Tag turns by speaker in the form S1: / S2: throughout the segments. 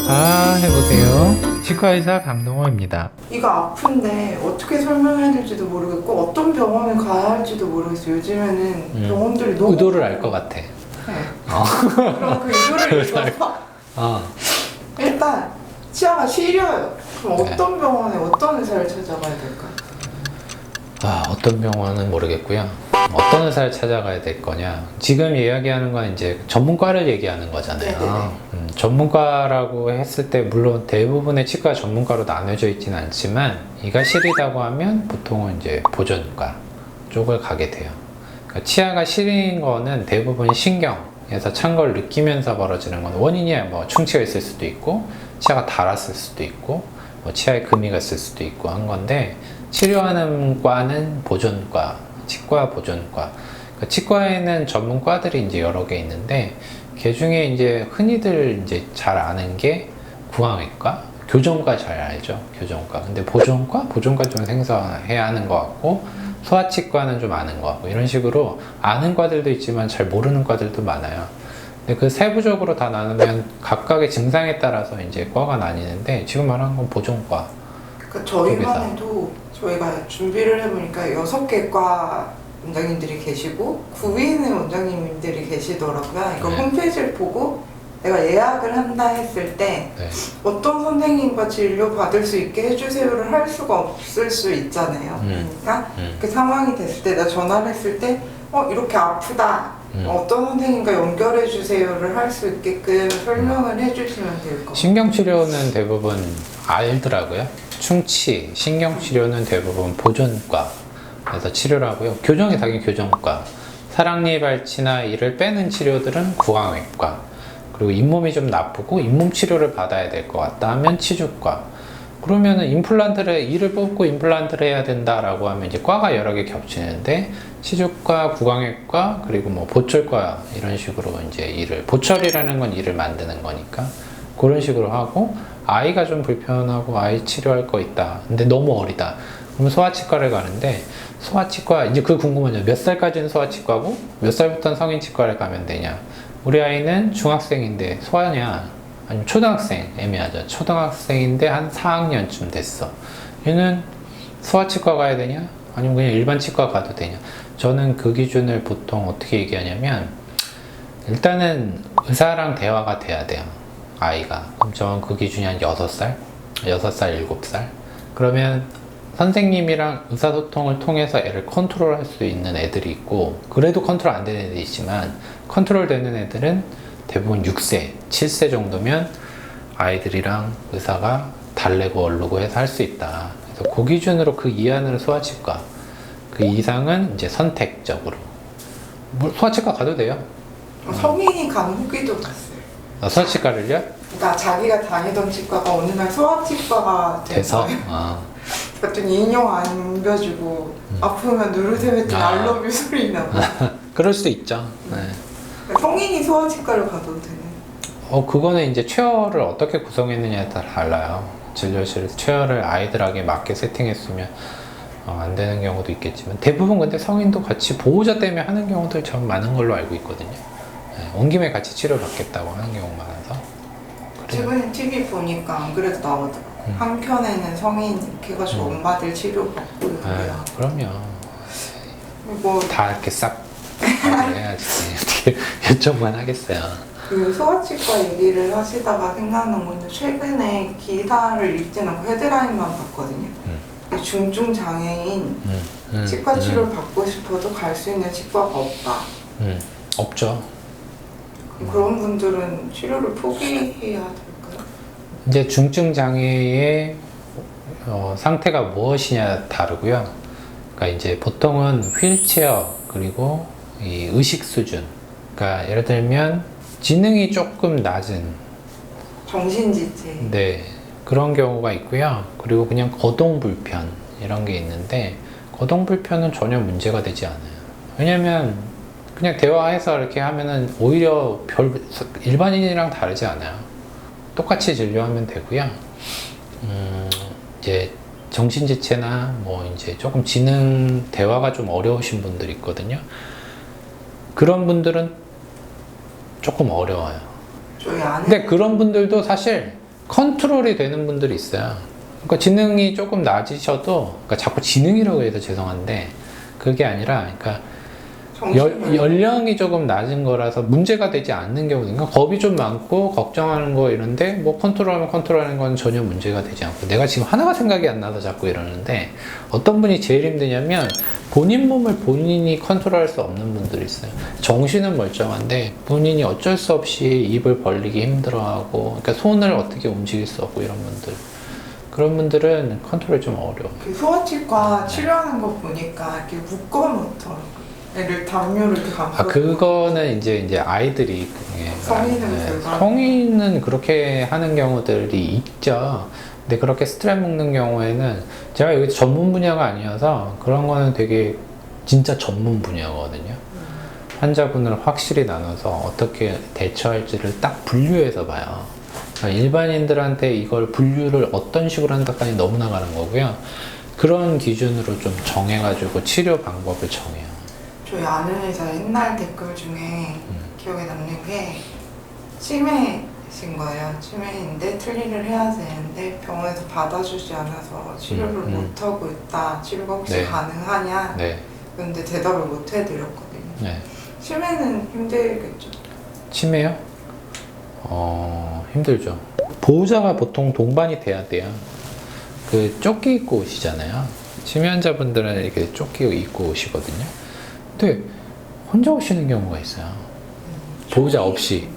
S1: 해보세요. 치과의사 강동호입니다.
S2: 이거 아픈데 어떻게 설명해야 될지도 모르겠고 어떤 병원에 가야 할지도 모르겠어요. 요즘에는 병원들이 너무
S1: 의도를 알 것 같아.
S2: 네. 그럼 그 의도를 읽어서 일단 치아가 시려요. 그럼
S1: 네.
S2: 어떤 병원에 어떤 의사를 찾아가야 될까요?
S1: 어떤 병원은 모르겠고요. 어떤 의사를 찾아가야 될 거냐. 지금 이야기하는 건 이제 전문과를 얘기하는 거잖아요. 전문과라고 했을 때 물론 대부분의 치과 전문과로 나눠져 있지는 않지만 이가 시리다고 하면 보통은 이제 보존과 쪽을 가게 돼요. 그러니까 치아가 시린 거는 대부분 신경에서 찬 걸 느끼면서 벌어지는 건 원인이 뭐 충치가 있을 수도 있고 치아가 닳았을 수도 있고 뭐 치아에 금이가 있을 수도 있고 한 건데 치료하는 과는 보존과, 치과 보존과. 그러니까 치과에는 전문과들이 이제 여러 개 있는데, 그 중에 이제 흔히들 이제 잘 아는 게 구강외과, 교정과 잘 알죠. 교정과. 근데 보존과 좀 생소해야 하는 것 같고, 소아치과는 좀 아는 것 같고, 이런 식으로 아는 과들도 있지만 잘 모르는 과들도 많아요. 근데 그 세부적으로 다 나누면 각각의 증상에 따라서 이제 과가 나뉘는데, 지금 말한 건 보존과.
S2: 그러니까 저희만 해도 저희가 준비를 해보니까 6개 과 원장님들이 계시고 9인의 원장님들이 계시더라고요. 이거 홈페이지를 보고 내가 예약을 한다 했을 때 어떤 선생님과 진료 받을 수 있게 해주세요를 할 수가 없을 수 있잖아요. 그러니까 그 상황이 됐을 때 나 전화를 했을 때 이렇게 아프다. 어떤 선생님과 연결해 주세요를 할 수 있게끔 설명을 해주시면 될 것 같아요.
S1: 신경치료는 대부분 알더라고요. 충치, 신경치료는 대부분 보존과에서 치료를 하고요. 교정이 당연히 교정과. 사랑니 발치나 이를 빼는 치료들은 구강외과. 그리고 잇몸이 좀 나쁘고 잇몸 치료를 받아야 될 것 같다 하면 치주과. 그러면은 이를 뽑고 임플란트를 해야 된다라고 하면 이제 과가 여러 개 겹치는데 치주과, 구강외과, 그리고 뭐 보철과 이런 식으로 이제 보철이라는 건 이를 만드는 거니까 그런 식으로 하고 아이가 좀 불편하고 아이 치료할 거 있다. 근데 너무 어리다. 그럼 소아치과를 가는데 소아치과 이제 그 궁금하죠. 몇 살까지는 소아치과고 몇 살부터는 성인치과를 가면 되냐. 우리 아이는 중학생인데 소아냐 아니면 초등학생 애매하죠. 초등학생인데 한 4학년쯤 됐어. 얘는 소아치과 가야 되냐? 아니면 그냥 일반 치과 가도 되냐? 저는 그 기준을 보통 어떻게 얘기하냐면 일단은 의사랑 대화가 돼야 돼요. 아이가. 그럼 저는 그 기준이 한 6살? 6살, 7살? 그러면 선생님이랑 의사소통을 통해서 애를 컨트롤 할 수 있는 애들이 있고 그래도 컨트롤 안 되는 애들이 있지만 컨트롤 되는 애들은 대부분 6세, 7세 정도면 아이들이랑 의사가 달래고 얼르고 해서 할 수 있다. 그래서 그 기준으로 그 이하는 소아치과, 그 이상은 이제 선택적으로. 소아치과 가도 돼요.
S2: 성인이 간 후기도 봤어요.
S1: 소아치과를요?
S2: 그러니까 자기가 다니던 치과가 어느 날 소아치과가
S1: 돼서?
S2: 그랬더니 인형 안겨주고 아프면 누르세요 했더니 알러뷰 소리 나고
S1: 그럴 수도 있죠. 네.
S2: 성인이 소아치과를 가도 되네.
S1: 그거는 이제 체어를 어떻게 구성했느냐에 따라 달라요. 진료실 체어를 아이들에게 맞게 세팅했으면 안 되는 경우도 있겠지만 대부분 근데 성인도 같이 보호자 때문에 하는 경우들 참 많은 걸로 알고 있거든요. 온 김에 같이 치료 받겠다고 하는 경우 많아서.
S2: 최근에 TV 보니까 안 그래도 나오더라고. 한켠에는 성인 이렇게 해가지고 엄마들 치료받고 그래요.
S1: 그럼요.
S2: 뭐
S1: 다 이렇게 싹 해야지. 어떻게 요청만 하겠어요.
S2: 그 소아치과 얘기를 하시다가 생각나는 건데 최근에 기사를 읽진 않고 헤드라인만 봤거든요. 중증 장애인 치과 치료를 받고 싶어도 갈 수 있는 치과가 없다.
S1: 없죠.
S2: 그런 분들은 치료를 포기해야 될까요?
S1: 이제 중증 장애의 상태가 무엇이냐 다르고요. 그러니까 이제 보통은 휠체어 그리고 이 의식 수준. 그러니까 예를 들면 지능이 조금 낮은
S2: 정신지체.
S1: 네, 그런 경우가 있고요. 그리고 그냥 거동 불편 이런 게 있는데 거동 불편은 전혀 문제가 되지 않아요. 왜냐면 그냥 대화해서 이렇게 하면은 오히려 일반인이랑 다르지 않아요. 똑같이 진료하면 되고요. 이제 정신지체나 뭐 이제 조금 지능 대화가 좀 어려우신 분들이 있거든요. 그런 분들은 조금 어려워요.
S2: 저희 아는
S1: 근데 그런 분들도 사실 컨트롤이 되는 분들이 있어요. 그러니까 지능이 조금 낮으셔도, 그러니까 자꾸 지능이라고 해서 죄송한데, 그게 아니라, 그러니까 연령이 조금 낮은 거라서 문제가 되지 않는 경우도, 그러니까 겁이 좀 많고 걱정하는 거 이런데 뭐 컨트롤하면 컨트롤하는 건 전혀 문제가 되지 않고, 내가 지금 하나가 생각이 안 나서 자꾸 이러는데, 어떤 분이 제일 힘드냐면 본인 몸을 본인이 컨트롤할 수 없는 분들이 있어요. 정신은 멀쩡한데 본인이 어쩔 수 없이 입을 벌리기 힘들어하고, 그러니까 손을 어떻게 움직일 수 없고, 이런 분들, 그런 분들은 컨트롤이 좀 어려워.
S2: 그 소아치과 치료하는 거 보니까 이렇게 묶어놓더라고요. 애를 담요를 이렇게 감싸.
S1: 그거는 이제 아이들이
S2: 성인은 불가.
S1: 성인은 그렇게 하는 경우들이 있죠. 근데 그렇게 스트랩 묶는 경우에는 제가 여기 전문 분야가 아니어서 그런 거는 되게 진짜 전문 분야거든요. 환자분을 확실히 나눠서 어떻게 대처할지를 딱 분류해서 봐요. 그러니까 일반인들한테 이걸 분류를 어떤 식으로 한다까지 너무 나가는 거고요. 그런 기준으로 좀 정해가지고 치료 방법을 정해요.
S2: 저희 아는 의사 옛날 댓글 중에 기억에 남는 게 치매신 거예요. 치매인데 틀니를 해야 되는데 병원에서 받아주지 않아서 치료를 못하고 있다. 치료가 혹시
S1: 네.
S2: 가능하냐?
S1: 네.
S2: 근데 대답을 못 해드렸거든요.
S1: 네.
S2: 치매는 힘들겠죠?
S1: 치매요? 힘들죠. 보호자가 보통 동반이 돼야 돼요. 그 조끼 입고 오시잖아요. 치매 환자분들은 이렇게 조끼 입고 오시거든요. 근데 혼자 오시는 경우가 있어요. 보호자 없이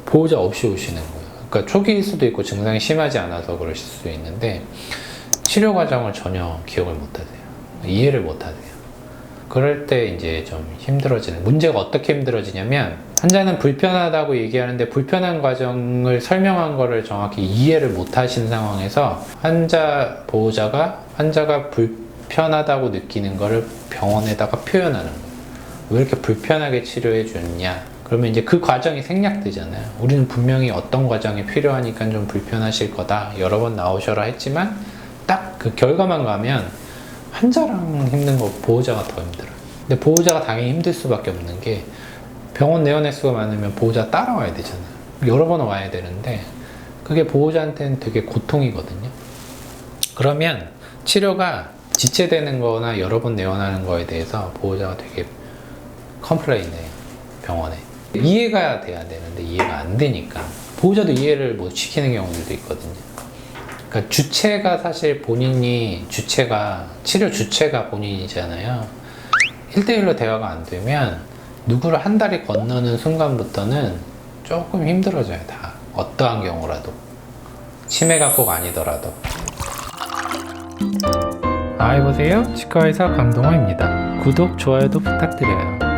S1: 오시는 거예요. 그러니까 초기일 수도 있고 증상이 심하지 않아서 그러실 수 있는데, 치료 과정을 전혀 기억을 못 하세요. 이해를 못 하세요. 그럴 때 이제 좀 힘들어지는, 문제가 어떻게 힘들어지냐면, 환자는 불편하다고 얘기하는데 불편한 과정을 설명한 거를 정확히 이해를 못 하신 상황에서 보호자가 환자가 불편하다고 느끼는 거를 병원에다가 표현하는 거예요. 왜 이렇게 불편하게 치료해 줬냐? 그러면 이제 그 과정이 생략되잖아요. 우리는 분명히 어떤 과정이 필요하니까 좀 불편하실 거다, 여러 번 나오셔라 했지만, 딱 그 결과만 가면 환자랑 힘든 거 보호자가 더 힘들어요. 근데 보호자가 당연히 힘들 수밖에 없는 게, 병원 내원 횟수가 많으면 보호자 따라와야 되잖아요. 여러 번 와야 되는데 그게 보호자한테는 되게 고통이거든요. 그러면 치료가 지체되는 거나 여러 번 내원하는 거에 대해서 보호자가 되게 컴플레인해요. 병원에 이해가 돼야 되는데 이해가 안 되니까 보호자도 이해를 못 시키는 경우들도 있거든요. 그러니까 주체가 사실 치료 주체가 본인이잖아요. 1대1로 대화가 안 되면 누구를 한 다리 건너는 순간부터는 조금 힘들어져요. 다 어떠한 경우라도, 치매가 꼭 아니더라도. 보세요. 치과의사 강동호입니다. 구독, 좋아요도 부탁드려요.